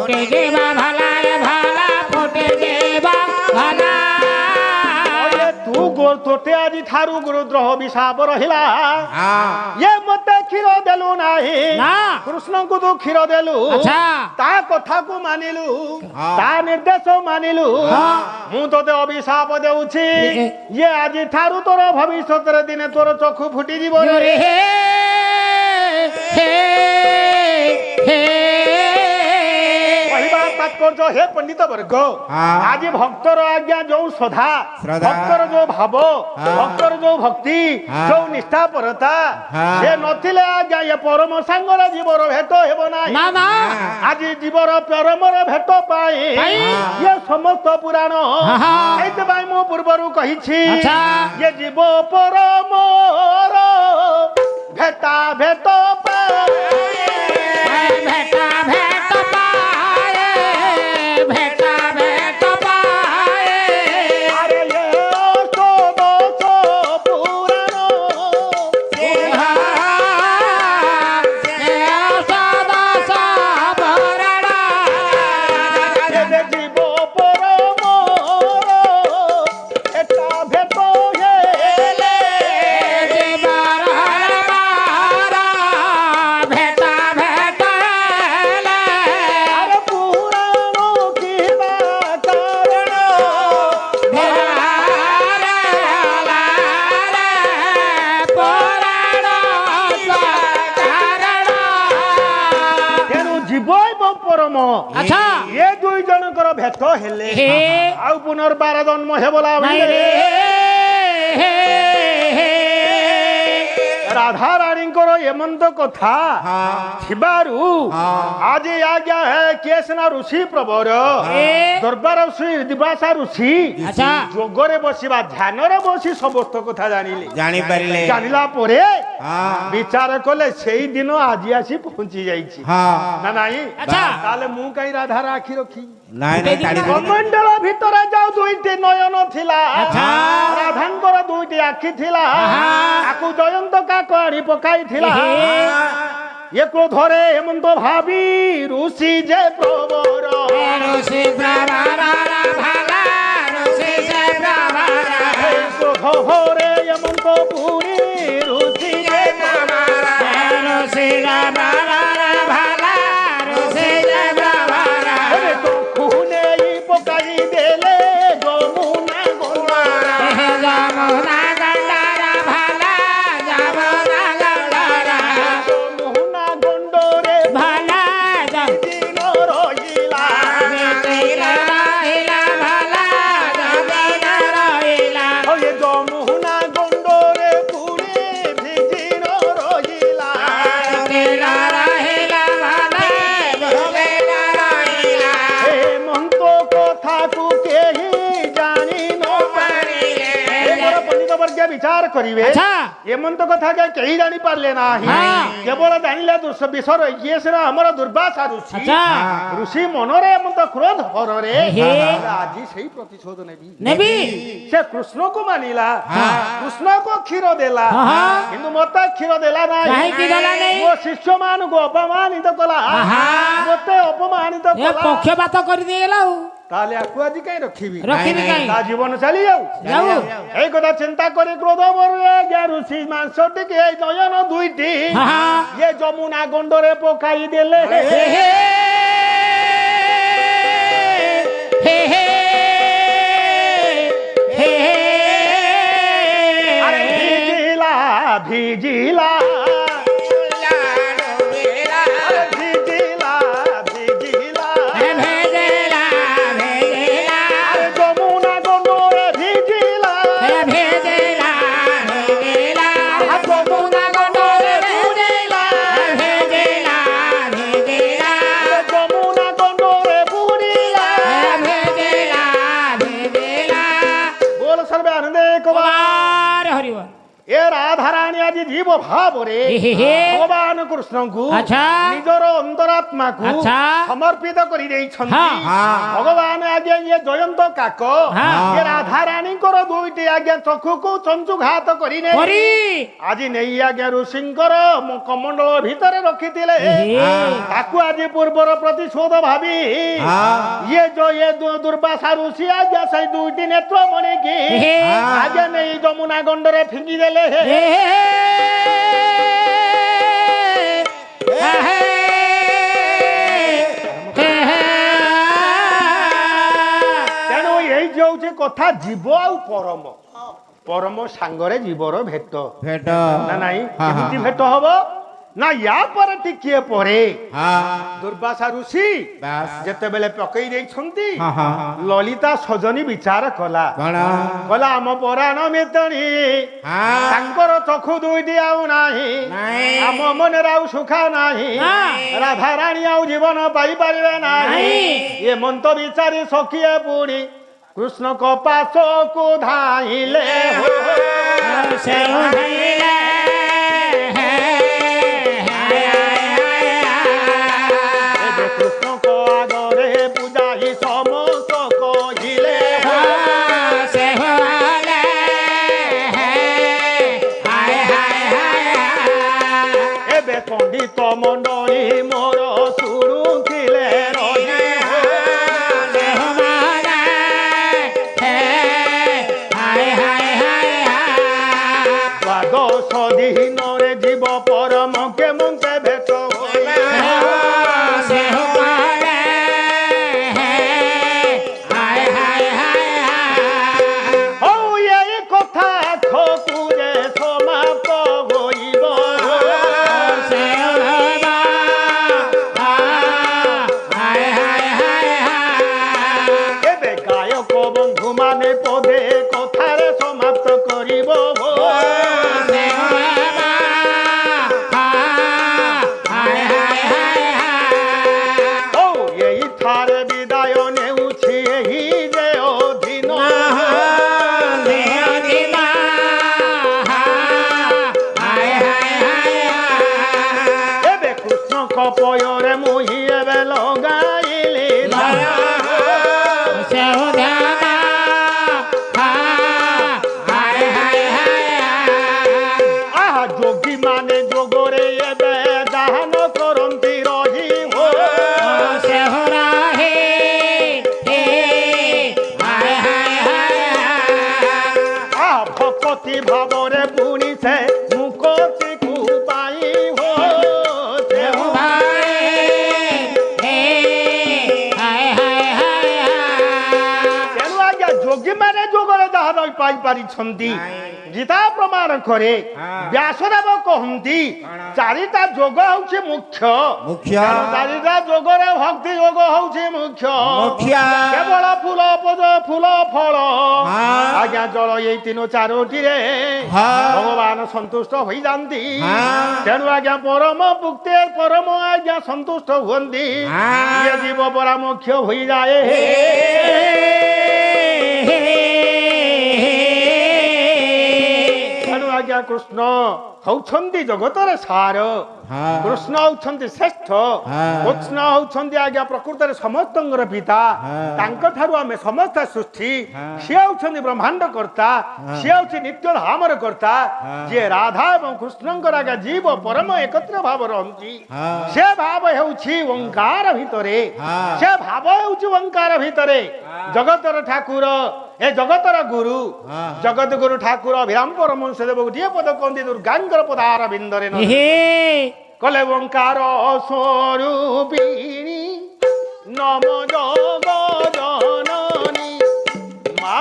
फुटे जेबा भला भाला फुटे जेबा भला तू गोर तोते आज ठारू गुरुद्रोह विशाप रहिला ये मते क्षीर देलु नाही ना कृष्ण को तू क्षीर देलु अच्छा ता कथा को मानिलु ता निर्देश मानिलु मु तोते अभिशाप देउछि ये आज ठारू तोर भविष्यत रे दिने तोर चक्षु फुटी जीव रे हे हे हे तात्पर्य हे पंडित वर्ग आज भक्तर आज्ञा जो श्रद्धा भक्तर जो भाव भक्तर जो भक्ति जो निष्ठा परता से नथिले आज्ञा ये परम सांगर जीवर भेट हेबो नाही ना ना आज जीवर परमर भेट पाई ये समस्त पुराण एते भाई मो पूर्वरु कहिछि ये जीव परमर भेटा भेट पाई भेटा भेट पाए भेटा भेट पाए अरे ये तो पुराण सदा सबरणा ये जीव परमर एटा भेट हेले जीवर मारा भेटा भेट ले अरे पुराण किबा कारण तेणु जीव एवं परम अच्छा ये दुई जनकर भेट हेले हे आउ पुनर्बार जन्म हेबला नहीं रे राधा रानीଙ୍କର ଏମନ୍ତ କଥା ଥିବାରୁ ଆଜି ଆଜ୍ଞା ହେ କେସନା ଋଷି ପ୍ରବର ଦରବାର ଶ୍ରୀ ଦିବାସା ଋଷି अच्छा ଯୋଗରେ ବସିବା ଧ୍ୟାନରେ ବସି ସମସ୍ତ କଥା ଜାଣିଲେ ଜାଣିପାରିଲେ ଜାଣିଲା ପରେ ହଁ ବିଚାର କଲେ ସେଇ ଦିନ ଆଜି ଆସି ପହଞ୍ଚି ଯାଇଛି ହଁ ନା ନାଇଁ ଆଚ୍ଛା। ତାହେଲେ ମୁଁ କାହିଁ ରାଧାର ଆଖି ରଖି ନାଇଁ ନାଇଁ କାଢି କମଣ୍ଡଳ ଭିତରେ ଯାଉ ଦୁଇଟି ନୟନ ଥିଲା ଆଚ୍ଛା। ରାଧାଙ୍କର ଦୁଇଟି ଆଖି ଥିଲା ତାକୁ ଜୟନ୍ତ କାକ ଆଣି ପକାଇଥିଲା ଏ କ୍ରୋଧରେ ହେମନ୍ତ ଭାବି ଋଷି ଯେ ପ୍ରବର ऋषि प्रवरा भाला ऋषि से प्रवरा କ୍ରୋଧରେ ହେମନ୍ତ ପୁରୀ ଋଷି ଯେ ପ୍ରବର ऋषि प्रवरा भाला ऋषि से प्रवरा ଚକ୍ଷୁ ନେଇ ପକାଇ ଦେଲେ ଯମୁନା ଗଣ୍ଡାରା ଯମୁନା ଗଣ୍ଡାରା ଭାଲା ଯମୁନା ଗଣ୍ଡାରା ଯମୁନା ଗଣ୍ଡରେ ଭାଲା ଦିନ ରହିଲା ରହିଲା ଭାଲା ଯମୁନା ରହିଲା ଏ ଯମୁନା ଗଣ୍ଡରେ ପୁରୀ ଭିଜିନ ରହିଲା ରହିଲା ଭାଲା ଯମୁନା ରହିଲା ହେମନ୍ତ କଥାକୁ କେହି ଜାଣି ନ ପାରିଲେ ମୋର ପଣ୍ଡିତ ବର୍ଗ ବିଚାର କରିବେ अच्छा ହେମନ୍ତ କଥା କେହି ଜାଣି ପାରିଲେ ନାହିଁ ହଁ। କେବଳ ଜାଣିଲେ ବିଷର ଇଏ ସିନା ଆମର ଦୁର୍ବାସା ଋଷି अच्छा ଋଷି ମନରେ ହେମନ୍ତ କ୍ରୋଧ ଭରରେ ହେ। ଆଜି ସେଇ ପ୍ରତିଶୋଧ ନେବି ନେବି ସେ କୃଷ୍ଣକୁ ମାନିଲା କୃଷ୍ଣକୁ କ୍ଷୀର ଦେଲା କିନ୍ତୁ ମତେ କ୍ଷୀର ଦେଲା ନାହିଁ କାହିଁକି ଦେଲା ନାହିଁ? ମୋ ଶିଷ୍ୟ ମାନଙ୍କୁ ଅପମାନିତ କଲା ମତେ ଅପମାନିତ ଏ କଲା ପକ୍ଷପାତ କରିଦେଇଗଲା ଆଉ ତାହେଲେ ଆକୁ ଆଜି କାହିଁ ରଖିବି ରଖିବି କାହିଁ ତା ଜୀବନ ଚାଲି ଯାଉ ଯାଉ ଏଇ କଥା ଚିନ୍ତା କରି କ୍ରୋଧ ମରୁଏ ଆଜ୍ଞା ଋଷି ମାଂସ ଟିକେ ଏଇ ନୟନ ଦୁଇଟି ଇଏ ଯମୁନା ଗଣ୍ଡରେ ପକାଇ ଦେଲେ ହେ ହେ ହେ ହେ ହେ ଆରେ ଭିଜିଲା ଭିଜିଲା ଆରେ ଭିଜିଲା ଭିଜିଲା ଭେଜେଲା ଭେଜେଲା ଆରେ ଯମୁନା ଗଣ୍ଡରେ ଭିଜିଲା ଭେଜେଲା ଭେଜେଲା ଯମୁନା ଗଣ୍ଡରେ ଭେଜେଲା ଭେଜେଲା ଭେଜେଲା ଯମୁନା ଗଣ୍ଡରେ ବୁଡ଼ିଲା ଭେଜେଲା ଭେଜେଲା ବୋଲ ସର୍ବେ ଆନନ୍ଦ ଏକ କୁମାର ହରିବ ଏ ରାଧାରାଣୀ ଆଜି ଜୀବ ଭାବରେ ଭଗବାନ କୃଷ୍ଣଙ୍କୁ ଆଚ୍ଛା। ନିଜର ଅନ୍ତରାତ୍ମାକୁ ଆଚ୍ଛା। ସମର୍ପିତ କରି ଦେଇଛନ୍ତି। ହଁ। ଭଗବାନ ଆଜ୍ଞା ଇଏ ଜୟନ୍ତ କାକ ହଁ। ଏ ରାଧାରାଣୀଙ୍କର ଦୁଇଟି ଆଜ୍ଞା ଚକ୍ଷୁକୁ ଚଞ୍ଚୁଘାତ କରିନେ କରି ଆଜି ନେଇ ଆଜ୍ଞା ଋଷିଙ୍କର କମଣ୍ଡଳ ଭିତରେ ରଖିଥିଲେ। ତାକୁ ଆଜି ପୂର୍ବର ପ୍ରତିଶୋଧ ଭାବି ଇଏ ଦୁର୍ବାସା ଋଷି ଆଜ୍ଞା ସେଇ ଦୁଇଟି ନେତ୍ର ମଣିକି ଆଜ୍ଞା ନେଇ ଯମୁନା ଗଣ୍ଡରେ ଫିଙ୍ଗି ଦେଲେ। ତେଣୁ ଏଇ ଯେ ହଉଛି କଥା ଜୀବ ଆଉ ପରମ ପରମ ସାଙ୍ଗରେ ଜୀବର ଭେଟ ନା ନାଇଁ କେମିତି ଭେଟ ହବ ନା ୟା ପରେ ଟିକିଏ ପରେ ଦୁର୍ବାସା ଋଷି ଯେତେବେଳେ ପକେଇ ଦେଇଛନ୍ତି ଲଳିତା ସଜନୀ ବିଚାର କଲା କହିଲା ଆମ ପରାଣ ମିତଣୀ ତାଙ୍କର ଚକ୍ଷୁ ଦୁଇଟି ଆଉ ନାହିଁ ଆମ ମନରେ ଆଉ ସୁଖ ନାହିଁ ରାଧାରାଣୀ ଆଉ ଜୀବନ ପାଇପାରିବେ ନାହିଁ ଏ ମନ୍ତ ବିଚାରି ସଖିଏ ପୁଣି କୃଷ୍ଣଙ୍କ ପାଶକୁ ଧାଇଲେ କୃଷ୍ଣଙ୍କ ଆଗରେ ପୂଜାଇ ସମସ୍ତ କହିଲେ ଏବେ ପଣ୍ଡିତ ମଣ୍ଡଳୀ ମୋର ଶୁଣୁଥିଲେ ଦ୍ୱାଦଶ ଦିନରେ ଜୀବ ପରମ କେମନ୍ତେ ଭେଟ ପୟରେ ମୁହିଁ ଏବେ ଲଗାଇଲି ଯୋଗୀ ମାନେ ଯୋଗରେ ଏବେ ଦାନ କରନ୍ତି ରହି ଭକତି ଭାବରେ ପୁଣି ସେ ମୁକତିକୁ ପାଇ ଯୋଗୀ ମାନେ ଯୋଗରେ ଯାହା ପାଇପାରିଛନ୍ତି ଗୀତା ପ୍ରମାଣ କରେ ବ୍ୟାସଦେବ କହନ୍ତି ଚାରିଟା ଯୋଗ ହଉଛି ମୁଖ୍ୟ ଚାରିଟା ଯୋଗରେ ଭକ୍ତି ଯୋଗ ହଉଛି ମୁଖ୍ୟ କେବଳ ଫୁଲ ଫୁଲ ଫଳ ଆଜ୍ଞା ଜଳ ଏଇ ତିନି ଚାରୋଟିରେ ଭଗବାନ ସନ୍ତୁଷ୍ଟ ହୋଇଯାନ୍ତି ତେଣୁ ଆଜ୍ଞା ପରମ ମୁକ୍ତି ପରମ ଆଜ୍ଞା ସନ୍ତୁଷ୍ଟ ହୁଅନ୍ତି ଇଏ ଜୀବ ପରା ମୁଖ୍ୟ ହୋଇଯାଏ ଆଜ୍ଞା କୃଷ୍ଣ ହଉଛନ୍ତି ଜଗତରେ ସାର କୃଷ୍ଣ ହଉଛନ୍ତି ଶ୍ରେଷ୍ଠ କୃଷ୍ଣ ହଉଛନ୍ତି ଆଜ୍ଞା ପ୍ରକୃତରେ ସମସ୍ତଙ୍କର ପିତା ତାଙ୍କ ଠାରୁ ଆମେ ସମସ୍ତେ ସୃଷ୍ଟି ସିଏ ହଉଛନ୍ତି ବ୍ରହ୍ମାଣ୍ଡ କର୍ତ୍ତା ସିଏ ହଉଛି ନିତ୍ୟ ଧାମର କର୍ତ୍ତା ଯିଏ ରାଧା ଏବଂ କୃଷ୍ଣଙ୍କର ଆଜ୍ଞା ଜୀବ ପରମ ଏକତ୍ର ଭାବ ରହନ୍ତି ସେ ଭାବ ହେଉଛି ଓଙ୍କାର ଭିତରେ ସେ ଭାବ ହେଉଛି ଓଙ୍କାର ଭିତରେ ଜଗତର ଠାକୁର ଏ ଜଗତର ଗୁରୁ ଜଗତ ଗୁରୁ ଠାକୁର ଅଭିରାମ ପରମହଂସ ଦେବ ଗୋଟିଏ ପଦ କହନ୍ତି ଦୁର୍ଗାଙ୍କର ପଦାର ବିନ୍ଦରେ କଲେ ଓଙ୍କାର ସ୍ୱରୂପିଣୀ ନମ ଜଗ ଜନନୀ ମା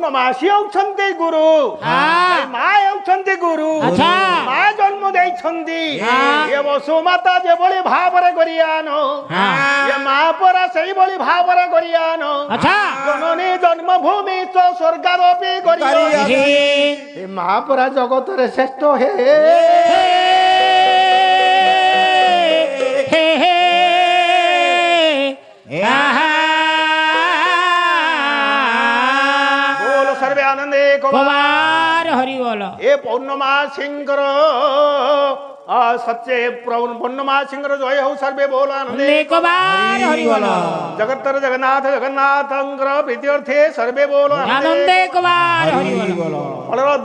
ପୂର୍ଣ୍ଣମାସୀ ହେଉଛନ୍ତି ଗୁରୁ ହଁ। ଏ ମା ହେଉଛନ୍ତି ଗୁରୁ ଆଚ୍ଛା। ମା ଜନ୍ମ ଦେଇଛନ୍ତି ହଁ। ଏ ବସୁମାତା ଯେଭଳି ଭାବରେ କରିଆନ ହଁ। ଏ ମା ପରା ସେଇଭଳି ଭାବରେ କରିଆନ ଆଚ୍ଛା। ଜନନୀ ଜନ୍ମଭୂମି ତ ସ୍ୱର୍ଗାରୋପି କରିଆନ ହେ ଏ ମା ପରା ଜଗତରେ ଶ୍ରେଷ୍ଠ ହେ ହେ ହେ ଆହା ବୋଲ ସର୍ବେ ଆନନ୍ଦେ କବାର ହରି ବୋଲ ଏ ପୌର୍ଣ୍ଣମାସୀଙ୍କର ସଚ୍ଚେ ପୂର୍ଣ୍ଣମାସୀଙ୍କର ଜୟ ହଉ ସର୍ବେ ବୋଲ ଆନନ୍ଦେ କବାର ହରି ବୋଲ ଜଗତର ଜଗନ୍ନାଥ ଜଗନ୍ନାଥଙ୍କର ପ୍ରୀତ୍ୟର୍ଥେ ସର୍ବେ ବୋଲ ଆନନ୍ଦେ କବାର ହରି ବୋଲ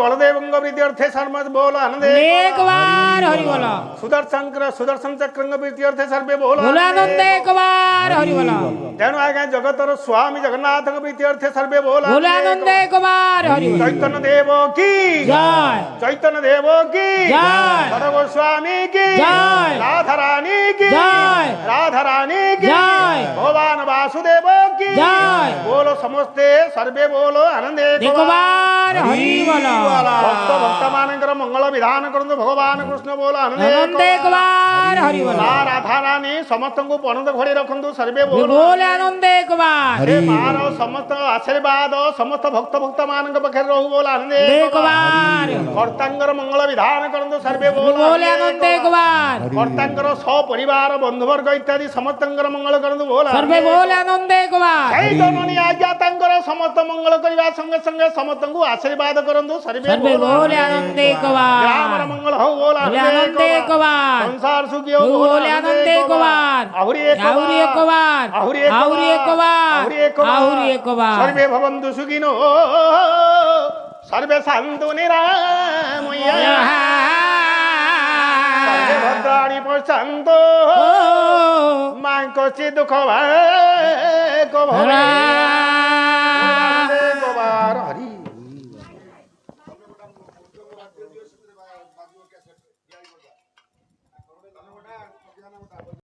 ବଳଦେବଙ୍କ ପ୍ରୀତ୍ୟର୍ଥେ ସର୍ବ ବୋଲ ଆନନ୍ଦେ କବାର ହରି ବୋଲ ସୁଦର୍ଶନ ଚକ୍ରଙ୍କ ପ୍ରୀତ୍ୟର୍ଥେ ସର୍ବେ ବୋଲ ଆନନ୍ଦେ କବାର ହରି ବୋଲ ତେଣୁ ଆଜ୍ଞା ଜଗତର ସ୍ୱାମୀ ଜଗନ୍ନାଥଙ୍କ ପ୍ରୀତ୍ୟର୍ଥେ ସର୍ବେ ବୋଲ ଆନନ୍ଦେ କବାର ହରି ବୋଲ ଚୈତନ୍ୟ ଦେବ କି ଜୟ চৈতন্য দেব কি জয়। বড় গোস্বামী কি জয়। রাধা রানী কি জয়। রাধা রানী কি জয়। ভগবান বাসুদেব কি জয়। বলো সমস্তে সর্বে বলো আনন্দে কবার হরি বল ভক্ত ভক্ত মানଙ୍କର মঙ্গল বিধান করন্তু ভগবান কৃষ্ণ বলো আনন্দে আনন্দে কবার হরি বল মা রাধা রানী ସମସ୍ତଙ୍କୁ ପଣତ ଘୋଡି ରଖନ୍ତୁ ସର୍ବେ ବୋଲ ବୋଲେ ଆନନ୍ଦେ କବାର ସେ ମାର ସମସ୍ତ ଆଶୀର୍ବାଦ ସମସ୍ତ ଭକ୍ତ ଭକ୍ତ ମାନଙ୍କ ପାଖରେ ରହୁ ବୋଲ ଆନନ୍ଦେ କବାର କର୍ତ୍ତାଙ୍କର ମଙ୍ଗଳ ବିଧାନ କରନ୍ତୁ ସର୍ବେ ବୋଲ ବୋଲେ ଆନନ୍ଦେ କବାର କର୍ତ୍ତାଙ୍କର ସପରିବାର ବନ୍ଧୁବର୍ଗ ଇତ୍ୟାଦି ସମସ୍ତଙ୍କର ମଙ୍ଗଳ କରନ୍ତୁ ବୋଲ ସର୍ବେ ବୋଲେ ଆନନ୍ଦେ କବାର ସେଇ ଜନନୀ ଆଜ୍ଞା ତାଙ୍କର ସମସ୍ତ ମଙ୍ଗଳ କରିବା ସଙ୍ଗେ ସଙ୍ଗେ ସମସ୍ତଙ୍କୁ ଆଶୀର୍ବାଦ କରନ୍ତୁ ସର୍ବେ ସର୍ବେ ବୋଲେ ଆନନ୍ଦେ କବାର ଗ୍ରାମର ମଙ୍ଗଳ ହଉ ବୋଲ ଆନନ୍ଦେ କବାର ସଂସାର ସୁଖୀ ହଉ ବୋଲେ ଆନନ୍ଦେ କବାର ଆହୁରି ଆହୁରି ଏକବାର ଆହୁରି ଆହୁରି ଏକବାର ଆହୁରି ଏକବାର ସର୍ବେ ଭବନ୍ତୁ ସୁଖିନୋ ସର୍ବେ ଶାନ୍ତୁ ନିରାମୟ ସର୍ବେ ଭଦ୍ରାଣୀ ପଶାନ୍ତ ମାଙ୍କ ଦୁଃଖ ଭାଗ ଭବେ